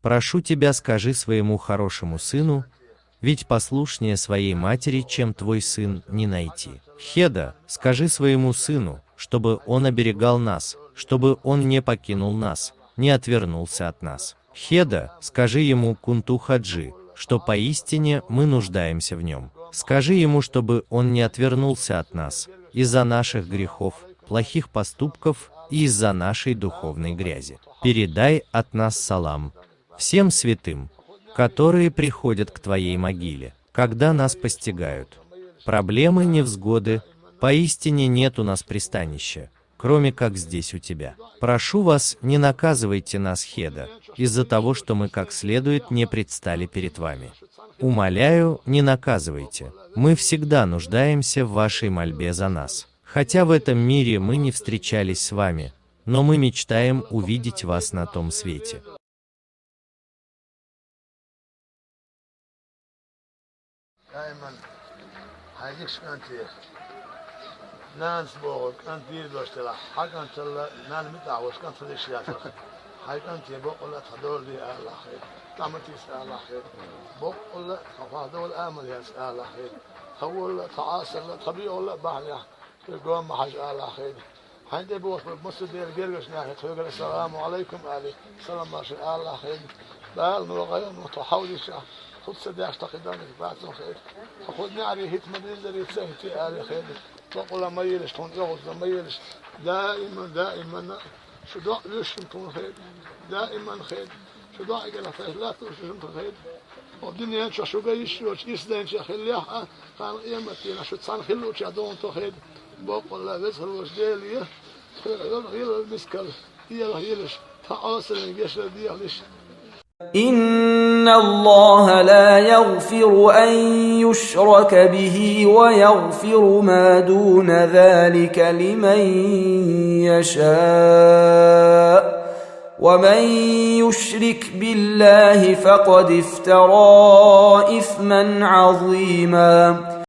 Прошу тебя, скажи своему хорошему сыну, ведь послушнее своей матери, чем твой сын, не найти. Хеда, скажи своему сыну, чтобы он оберегал нас, чтобы он не покинул нас, не отвернулся от нас. Хеда, скажи ему Кунту Хаджи, что поистине мы нуждаемся в нем. Скажи ему, чтобы он не отвернулся от нас из-за наших грехов, плохих поступков и из-за нашей духовной грязи. Передай от нас салам всем святым, которые приходят к твоей могиле, когда нас постигают проблемы, невзгоды, поистине нет у нас пристанища, кроме как здесь у тебя. Прошу вас, не наказывайте нас, Хеда, из-за того, что мы как следует не предстали перед вами. Умоляю, не наказывайте, мы всегда нуждаемся в вашей мольбе за нас. Хотя в этом мире мы не встречались с вами, но мы мечтаем увидеть вас на том свете. Hande boos met moesten deel gerges naar het heugen. Assalamu alaikum ali. Salam mashi Allah khair. Baal nu غير متحول الشهر. خذ صداق تقدر بعد خير. فخذ نعري هيت مدير يتسهتي آل خير. تقول ما يلش تون يغز ما يلش. دائما شداء يشم تون خير. دائما خير. شداء يقول خير لا تشم تون خير. والدنيا شو جايش يسدين شيخ اللي كان يمتين شو تصان خلو شادون تو خير. بقول لا بس هو جديليه يلا المسكل يلش تعاصر يشرب يلش. إن الله لا يغفر أن يشرك به ويغفر ما دون ذلك لمن يشاء ومن يشرك بالله فقد افترى إثما عظيما.